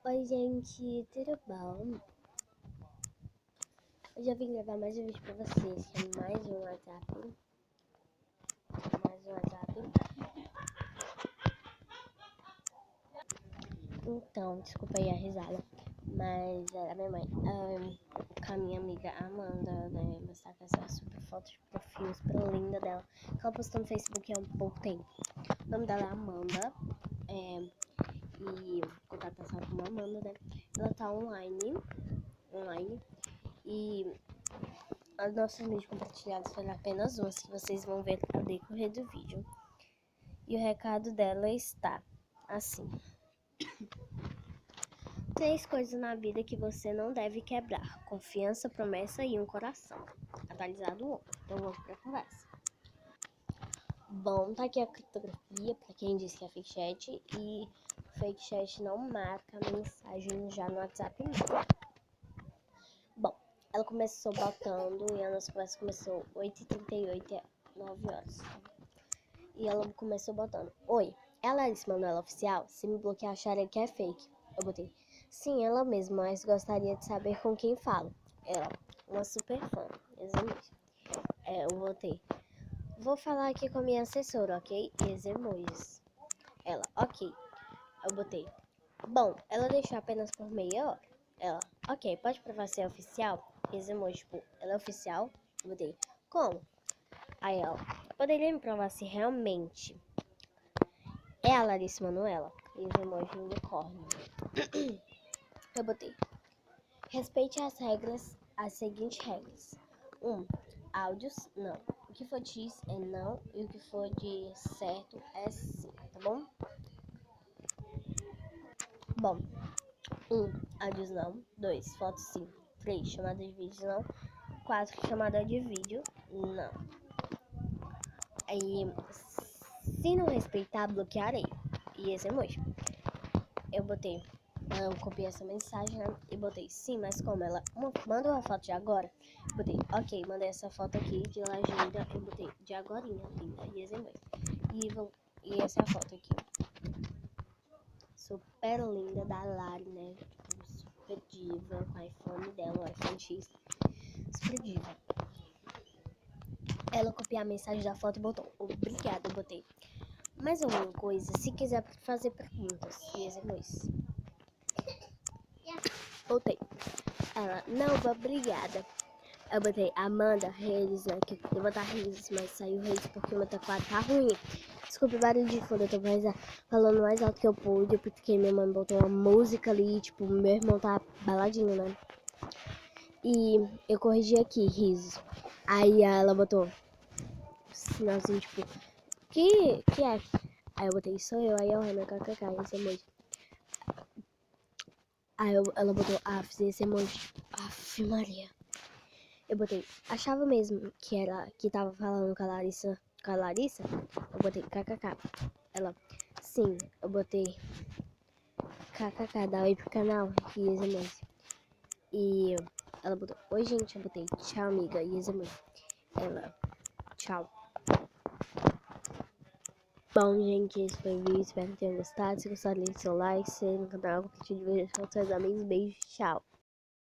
Oi gente, tudo bom? Hoje eu vim gravar mais um vídeo pra vocês, que é mais um WhatsApp. Então, desculpa aí a risada, mas era a minha mãe, com a minha amiga Amanda, né, mostrar com essa super foto de perfil super linda dela, que ela postou no Facebook há um pouco tempo. O nome dela é Amanda, e vou contatar só com a Amanda, né? Ela tá online, e os nossos vídeos compartilhados foram apenas uns que vocês vão ver ao decorrer do vídeo. E o recado dela está assim: 3 coisas na vida que você não deve quebrar: confiança, promessa e um coração. Atualizado ontem. Então vamos pra conversa. Bom, tá aqui a criptografia, pra quem disse que é fake chat, e fake chat não marca a mensagem já no WhatsApp não. Bom, ela começou botando, e a nossa conversa começou 8h38, 9 horas. E ela começou botando: oi, é a Larissa, manoela oficial? Se me bloquear, acharem que é fake. Eu botei: sim, ela mesma, mas gostaria de saber com quem falo. Ela: uma super fã. Exatamente. Eu botei: vou falar aqui com a minha assessora, ok? E os emojis. Ela: ok. Eu botei: bom, ela deixou apenas por meia hora. Ela: ok, pode provar se é oficial? E os emojis, tipo, ela é oficial? Eu botei: como? Aí ela: poderia me provar se realmente é a Larissa Manoela? E os emojis de unicórnio. Eu botei: respeite as seguintes regras. 1. Áudios, não. O que for de X é não e o que for de certo é sim, tá bom? Bom, 1. Áudios não. 2. Fotos sim. 3. Chamada de vídeo não. 4. Chamada de vídeo não. Aí, se não respeitar, bloquearei. E esse emoji. Eu botei: eu copiei essa mensagem, né? E botei: sim, mas como? Ela: manda uma foto de agora. Botei: ok, mandei essa foto aqui de legenda. Eu botei: de agorinha, linda. E esse e essa é a foto aqui. Super linda da Lari, né? Tipo, super diva, com o iPhone dela, o iPhone X. Super diva. Ela copiou a mensagem da foto e botou: obrigada. Eu botei: mais alguma coisa, se quiser fazer perguntas. E esse Botei: ela: não, obrigada. Eu botei: Amanda, Reis, né? Que eu botar Reis, mas saiu Reis porque o meu teclado tá ruim. Desculpe o barulho de fundo, eu tô falando mais alto que eu pude, porque minha mãe botou uma música ali, tipo, meu irmão tá baladinho, né? E eu corrigi aqui, risos. Aí ela botou sinalzinho, tipo, que é? Aí eu botei: sou eu, aí eu meu kkk, esse emoji. Aí ela botou: esse emoji, Maria. Eu botei: achava mesmo que tava falando com a Larissa? Eu botei kkk. Ela: sim. Eu botei kkk, dá oi pro canal. E os emojis. E ela botou: oi gente. Eu botei: tchau amiga. E os emojis. Ela: tchau. Bom gente, esse foi o vídeo. Espero que tenham gostado. Se gostaram, deixe seu like, se inscreva no canal, compartilhe o vídeo com seus amigos. Beijo, tchau.